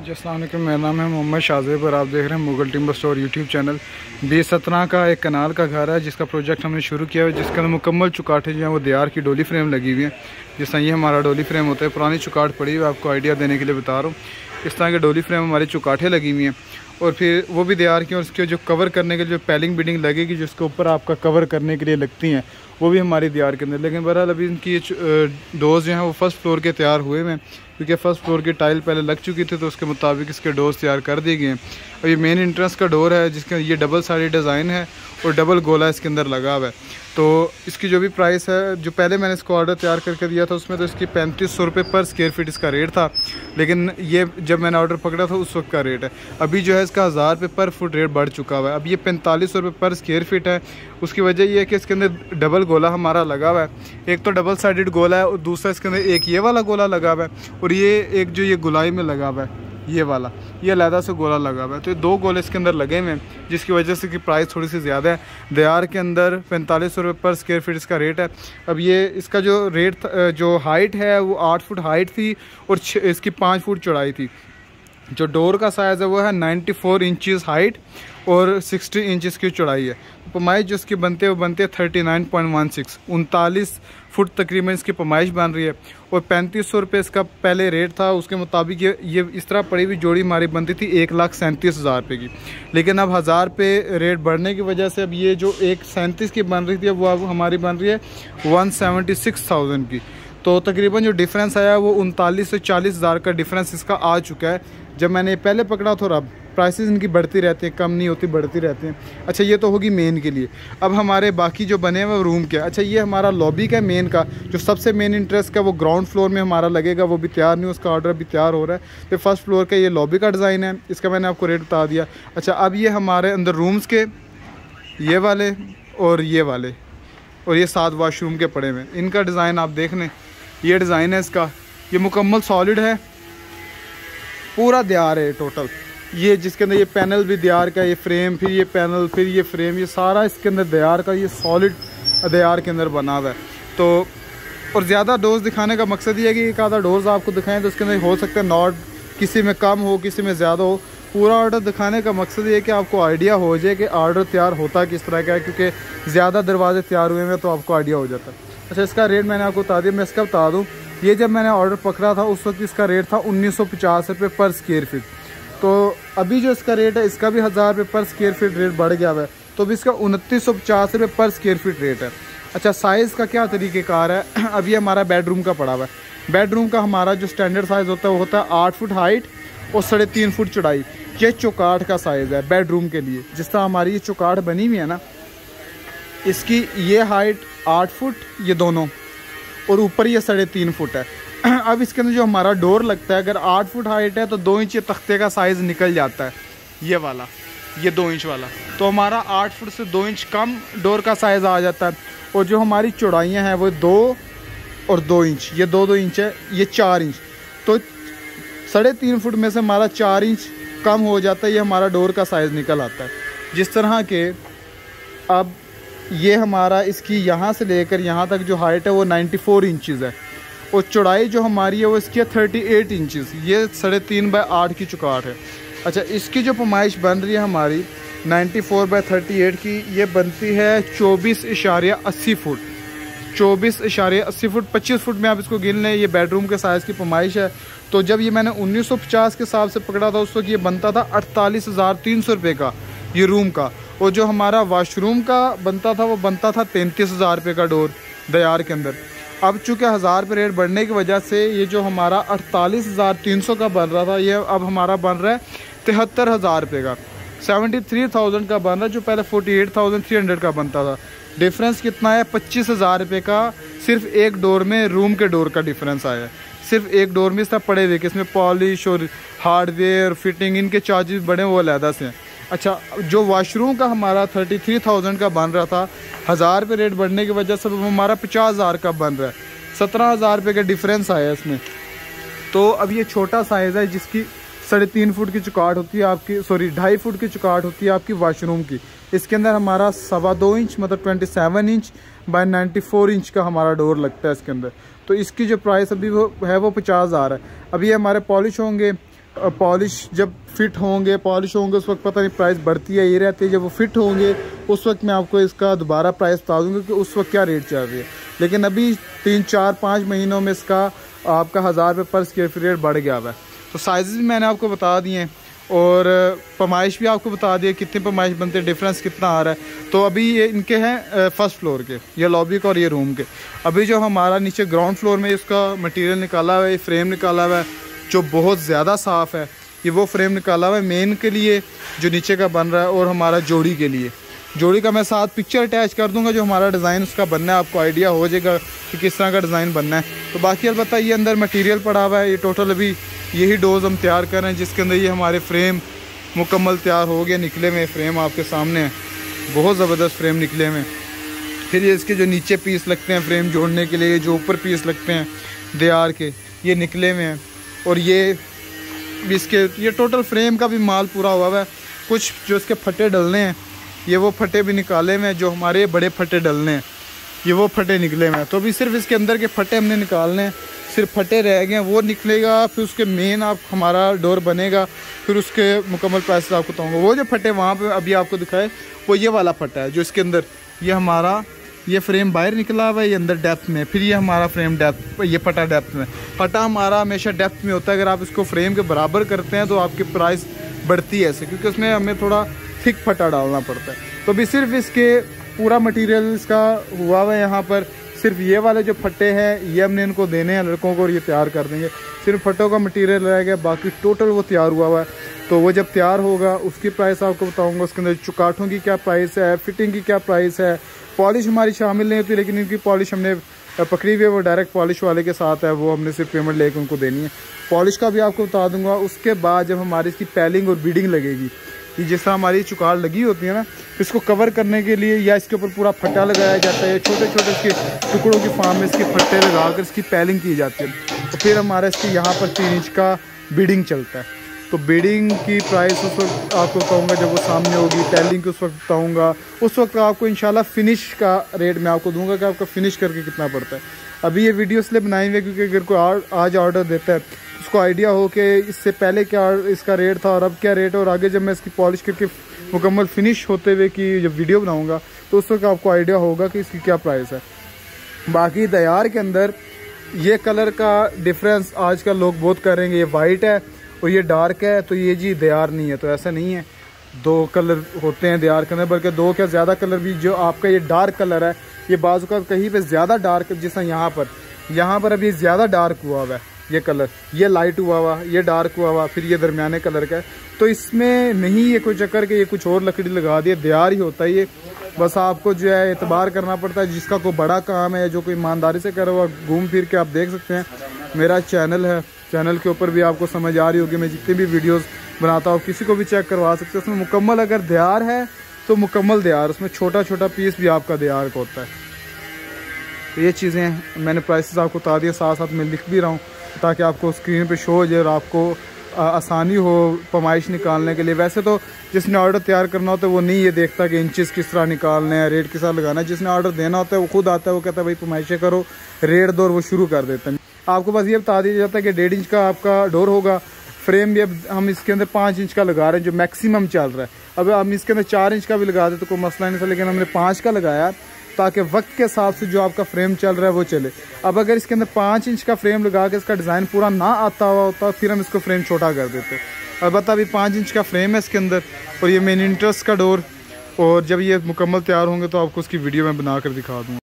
जी अस्सलाम वालेकुम, मेरा नाम है मोहम्मद शाहज़ेब और आप देख रहे हैं Mughal timber store YouTube channel. B17 का एक कनाल का घर है जिसका प्रोजेक्ट हमने शुरू किया है, जिसके अंदर मुकम्मल चुकाटे जो हैं वो दियार की डोली फ्रेम लगी हुई है। जिस तरह ये हमारा डोली फ्रेम होता है, पुरानी चुकाट पड़ी हुई है, आपको आइडिया देने के लिए बता रहा हूँ। इस तरह की डोली फ्रेम हमारी चुकाटें लगी हुई हैं और फिर वो भी दियार की, और उसके जो कवर करने के लिए जो पैलिंग बिडिंग लगेगी जिसके ऊपर आपका कवर करने के लिए लगती हैं वो भी हमारी दियार के अंदर। लेकिन बहरहाल अभी इनकी डोज़ जो हैं वो फर्स्ट फ्लोर के तैयार हुए हैं, क्योंकि फर्स्ट फ्लोर की टाइल पहले लग चुकी थी तो उसके मुताबिक इसके डोर्स तैयार कर दिए गए हैं। और ये मेन एंट्रेंस का डोर है जिसका ये डबल साइड डिज़ाइन है और डबल गोला इसके अंदर लगा हुआ है। तो इसकी जो भी प्राइस है, जो पहले मैंने इसको ऑर्डर तैयार करके दिया था उसमें तो इसकी 3500 रुपये पर स्क्वायर फीट इसका रेट था, लेकिन ये जब मैंने ऑर्डर पकड़ा था उस वक्त का रेट है। अभी जो है इसका 1000 रुपये पर फुट रेट बढ़ चुका हुआ है। अब ये 4500 रुपये पर स्क्वायर फीट है। उसकी वजह ये है कि इसके अंदर डबल गोला हमारा लगा हुआ है। एक तो डबल साइडेड गोला है और दूसरा इसके अंदर एक ये वाला गोला लगा हुआ है और ये एक जो ये गुलाई में लगा हुआ है ये वाला, ये अलहदा से गोला लगा हुआ है। तो ये दो गोले इसके अंदर लगे हुए हैं जिसकी वजह से कि प्राइस थोड़ी सी ज़्यादा है। दियार के अंदर 4500 रुपये पर स्क्वायर फीट इसका रेट है। अब ये इसका जो रेट जो हाइट है वो 8 फुट हाइट थी और इसकी 5 फुट चौड़ाई थी। जो डोर का साइज़ है वो है 94 इंचज़ हाइट और 60 इंचज़ की चौड़ाई है। पैमाइश जो इसकी बनते हैं वो बनते हैं 39.16, 39 फुट तकरीबन इसकी पैमाइश बन रही है। और 3500 रुपये इसका पहले रेट था, उसके मुताबिक ये इस तरह पड़ी हुई जोड़ी हमारी बनती थी 1,37,000 रुपये की। लेकिन अब 1000 रुपये रेट बढ़ने की वजह से अब ये जो 1,37 की बन रही थी वो अब हमारी बन रही है 176,000 की। तो तकरीबन जो डिफरेंस आया वो 39 से 40,000 का डिफरेंस इसका आ चुका है। जब मैंने पहले पकड़ा तो अब प्राइसेस इनकी बढ़ती रहती हैं, कम नहीं होती, बढ़ती रहती हैं। अच्छा, ये तो होगी मेन के लिए। अब हमारे बाकी जो बने हुए रूम के, अच्छा ये हमारा लॉबी का मेन का जो सबसे मेन इंटरेस्ट का वो ग्राउंड फ्लोर में हमारा लगेगा, वो भी तैयार नहीं, उसका ऑर्डर भी तैयार हो रहा है। फिर फर्स्ट फ्लोर का ये लॉबी का डिज़ाइन है, इसका मैंने आपको रेट बता दिया। अच्छा, अब ये हमारे अंदर रूम्स के ये वाले और ये वाले और ये 7 वाशरूम के पड़े हुए, इनका डिज़ाइन आप देख लें। ये डिज़ाइन है इसका, ये मुकम्मल सॉलिड है, पूरा दियार है टोटल। ये जिसके अंदर ये पैनल भी दियार का, ये फ्रेम, फिर ये पैनल, फिर ये फ्रेम, ये सारा इसके अंदर दियार का, ये सॉलिड दियार के अंदर बना हुआ है। तो और ज़्यादा डोज दिखाने का मकसद ये है कि एक आधा डोज आपको दिखाएं तो उसके अंदर हो सकता है नॉट किसी में कम हो, किसी में ज़्यादा हो। पूरा ऑर्डर दिखाने का मकसद ये है कि आपको आइडिया हो जाए कि ऑर्डर तैयार होता किस तरह का है, क्योंकि ज़्यादा दरवाजे तैयार हुए हैं तो आपको आइडिया हो जाता है। अच्छा, इसका रेट मैंने आपको बता दिया। मैं इसका बता दूँ, ये जब मैंने ऑर्डर पकड़ा था उस वक्त इसका रेट था 1950 रुपये पर स्क्वायर फीट। तो अभी जो इसका रेट है इसका भी 1000 रुपये पर स्क्वायर फीट रेट बढ़ गया हुआ है, तो अभी इसका 2950 रुपये पर स्क्वायर फीट रेट है। अच्छा, साइज़ का क्या तरीक़ेकार है, अब ये हमारा बेडरूम का पड़ा हुआ है। बेडरूम का हमारा जो स्टैंडर्ड साइज़ होता है वो होता है 8 फुट हाइट और 3.5 फुट चौड़ाई। ये चौकाट का साइज़ है बेडरूम के लिए। जिस तरह हमारी ये चौकाट बनी हुई है ना, इसकी ये हाइट 8 फुट ये दोनों और ऊपर ये 3.5 फुट है। अब इसके अंदर जो हमारा डोर लगता है, अगर 8 फुट हाइट है तो 2 इंच ये तख्ते का साइज़ निकल जाता है, ये वाला, ये 2 इंच वाला। तो हमारा 8 फुट से 2 इंच कम डोर का साइज़ आ जाता है। और जो हमारी चौड़ाइयाँ हैं वो 2 और 2 इंच, ये 2-2 इंच है, ये 4 इंच। तो 3.5 फुट में से हमारा 4 इंच कम हो जाता है, ये हमारा डोर का साइज़ निकल आता है। जिस तरह के अब ये हमारा इसकी यहाँ से लेकर यहाँ तक जो हाइट है वो 94 इंचज़ है और चौड़ाई जो हमारी है वो इसकी है 38 इंचज़। ये 3.5 बाय 8 की चौकाट है। अच्छा, इसकी जो पैमाइश बन रही है हमारी 94 बाय 38 की, ये बनती है 24.80 फुट। 24.80 फुट, 25 फुट में आप इसको गिन लें। ये बेडरूम के साइज़ की पैमाइश है। तो जब ये मैंने 1950 के हिसाब से पकड़ा था उस वक्त ये बनता था 48,300 रुपये का ये रूम का। और जो हमारा वाशरूम का बनता था वो बनता था 33,000 रुपये का डोर दियार के अंदर। अब चूँकि 1000 रुपये रेट बढ़ने की वजह से ये जो हमारा 48,300 का बन रहा था ये अब हमारा बन रहा है 73,000 रुपये का, 73,000 का बन रहा है, जो पहले 48,300 का बनता था। डिफरेंस कितना है? 25,000 रुपये का सिर्फ एक डोर में, रूम के डोर का डिफरेंस आया है। सिर्फ एक डोर में इस तरह पड़े हुए कि इसमें पॉलिश और हार्डवेयर फिटिंग इनके चार्जेस बड़े वो अलहदा से हैं। अच्छा, जो वाशरूम का हमारा 33,000 का बन रहा था, 1000 रुपये रेट बढ़ने की वजह से हमारा 50,000 का बन रहा है। 17,000 रुपये का डिफरेंस आया इसमें। तो अब ये छोटा साइज़ है जिसकी 3.5 फुट की चौकाट होती है आपकी, सॉरी 2.5 फुट की चौकाट होती है आपकी वाशरूम की। इसके अंदर हमारा 2.25 इंच मतलब 27 इंच बाय 94 इंच का हमारा डोर लगता है इसके अंदर। तो इसकी जो प्राइस अभी वो है वो 50,000 है। अभी हमारे पॉलिश होंगे, पॉलिश जब फिट होंगे, पॉलिश होंगे उस वक्त पता नहीं प्राइस बढ़ती है ये रहती है। जब वो फिट होंगे उस वक्त मैं आपको इसका दोबारा प्राइस बता दूँगा कि उस वक्त क्या रेट चल रही है। लेकिन अभी 3, 4, 5 महीनों में इसका आपका 1000 रुपये पर स्क्वायर फीट रेट बढ़ गया हुआ है। तो साइज़ भी मैंने आपको बता दिए हैं और पैमाइश भी आपको बता दिए कितने पैमाइश बनते हैं, डिफरेंस कितना आ रहा है। तो अभी ये इनके हैं फर्स्ट फ्लोर के, ये लॉबी का और ये रूम के। अभी जो हमारा नीचे ग्राउंड फ्लोर में इसका मटेरियल निकाला हुआ है, ये फ्रेम निकाला हुआ है जो बहुत ज़्यादा साफ़ है। ये वो फ्रेम निकाला हुआ है मेन के लिए जो नीचे का बन रहा है और हमारा जोड़ी के लिए। जोड़ी का मैं साथ पिक्चर अटैच कर दूंगा जो हमारा डिज़ाइन उसका बनना है, आपको आइडिया हो जाएगा कि किस तरह का डिज़ाइन बनना है। तो बाकी अलबत्ता ये अंदर मटेरियल पड़ा हुआ है। ये टोटल अभी यही डोज हम तैयार कर रहे हैं जिसके अंदर ये हमारे फ्रेम मुकम्मल तैयार हो गया, निकले में फ्रेम आपके सामने है, बहुत ज़बरदस्त फ्रेम निकले में। फिर ये इसके जो नीचे पीस लगते हैं फ्रेम जोड़ने के लिए, जो ऊपर पीस लगते हैं दीवार के, ये निकले में हैं। और ये इसके ये टोटल फ्रेम का भी माल पूरा हुआ है। कुछ जो इसके फटे डलने हैं ये वो फटे भी निकाले में, जो हमारे बड़े फटे डलने हैं ये वो फटे निकले में। तो अभी सिर्फ इसके अंदर के फटे हमने निकालने हैं, सिर्फ फटे रह गए हैं, वो निकलेगा। फिर उसके मेन आप हमारा डोर बनेगा, फिर उसके मुकम्मल प्राइस आपको बताऊँगा। वो जो फटे वहाँ पे अभी आपको दिखाए वो ये वाला फटा है जो इसके अंदर ये हमारा ये फ्रेम बाहर निकला हुआ है, ये अंदर डेप्थ में। फिर ये हमारा फ्रेम डेप्थ, ये फटा डेप्थ में। फटा हमारा हमेशा डेप्थ में होता है। अगर आप इसको फ्रेम के बराबर करते हैं तो आपकी प्राइस बढ़ती है ऐसे, क्योंकि उसमें हमें थोड़ा थिक फटा डालना पड़ता है। तो अभी सिर्फ इसके पूरा मटेरियल इसका हुआ है यहाँ पर। सिर्फ ये वाले जो फट्टे हैं ये हमने इनको देने हैं लड़कों को और ये तैयार कर देंगे। सिर्फ फटों का मटेरियल रह गया, बाकी टोटल वो तैयार हुआ है। तो वो जब तैयार होगा उसकी प्राइस आपको बताऊंगा। उसके अंदर चुकाठों की क्या प्राइस है, फिटिंग की क्या प्राइस है। पॉलिश हमारी शामिल नहीं होती, लेकिन इनकी पॉलिश हमने पकड़ी हुई है, वो डायरेक्ट पॉलिश वाले के साथ है, वो हमने सिर्फ पेमेंट लेकर उनको देनी है। पॉलिश का भी आपको बता दूंगा। उसके बाद जब हमारी इसकी पैलिंग और बीडिंग लगेगी, ये जिस तरह हमारी चुकाड़ लगी होती है ना, इसको कवर करने के लिए या इसके ऊपर पूरा फट्टा लगाया जाता है, छोटे छोटे इसके टुकड़ों की फॉर्म में इसके फट्टे लगाकर इसकी पैलिंग की जाती है। तो फिर हमारा इसके यहाँ पर 3 इंच का बीडिंग चलता है। तो बीडिंग की प्राइस उस वक्त आपको बताऊँगा जब वो सामने होगी, पैलिंग की उस वक्त बताऊँगा। उस वक्त आपको इंशाल्लाह फिनिश का रेट मैं आपको दूंगा कि आपका फिनिश करके कितना पड़ता है। अभी ये वीडियो इसलिए बनाई हुई है क्योंकि अगर कोई आज ऑर्डर देता है उसको आइडिया हो कि इससे पहले क्या इसका रेट था और अब क्या रेट है, और आगे जब मैं इसकी पॉलिश करके मुकम्मल फिनिश होते हुए की जब वीडियो बनाऊँगा तो उस वक्त आपको आइडिया होगा कि इसकी क्या प्राइस है। बाकी दयार के अंदर ये कलर का डिफरेंस आजकल लोग बहुत कर रहे हैं, ये वाइट है और ये डार्क है, तो ये जी दयार नहीं है। तो ऐसा नहीं है, 2 कलर होते हैं दयार के अंदर, बल्कि 2 क्या ज़्यादा कलर भी। जो आपका ये डार्क कलर है ये बाजू का कहीं पे ज़्यादा डार्क, जैसा यहाँ पर अभी ज़्यादा डार्क हुआ है ये कलर, ये लाइट हुआ, ये डार्क हुआ, फिर ये दरमियाने कलर का है। तो इसमें नहीं ये कोई चक्कर के ये कुछ और लकड़ी लगा दिए, दयार ही होता है ये। बस आपको जो है एतबार करना पड़ता है। जिसका कोई बड़ा काम है, जो कोई ईमानदारी से करे हुआ, घूम फिर के आप देख सकते हैं। मेरा चैनल है, चैनल के ऊपर भी आपको समझ आ रही होगी, मैं जितनी भी वीडियोस बनाता हूँ किसी को भी चेक करवा सकते हैं। उसमें मुकम्मल अगर दयार है तो मुकम्मल दयार, उसमें छोटा छोटा पीस भी आपका दयार का होता है। तो ये चीज़ें मैंने प्राइसेस आपको बता दिए, साथ साथ मैं लिख भी रहा हूँ ताकि आपको स्क्रीन पे शो हो जाए और आपको आसानी हो पैमाइश निकालने के लिए। वैसे तो जिसने ऑर्डर तैयार करना होता है वो नहीं ये देखता कि इंचेस किस तरह निकालने हैं, रेट किस तरह लगाना है। जिसने ऑर्डर देना होता है वो खुद आता है, वो कहता है भाई पैमाइशें करो, रेट दो, और वो शुरू कर देते हैं। आपको बस ये बता दिया जाता है कि 1.5 इंच का आपका डोर होगा। फ्रेम भी अब हम इसके अंदर 5 इंच का लगा रहे हैं जो मैक्सिमम चल रहा है। अब हम इसके अंदर 4 इंच का भी लगा दे तो कोई मसला नहीं था, लेकिन हमने 5 का लगाया ताकि वक्त के हिसाब से जो आपका फ्रेम चल रहा है वो चले। अब अगर इसके अंदर 5 इंच का फ्रेम लगा के इसका डिज़ाइन पूरा ना आता हुआ होता फिर हम इसको फ्रेम छोटा कर देते। अलबत्ता अभी 5 इंच का फ्रेम है इसके अंदर और ये मेन इंटरेस्ट का डोर, और जब ये मुकम्मल तैयार होंगे तो आपको उसकी वीडियो मैं बना कर दिखा दूँगा।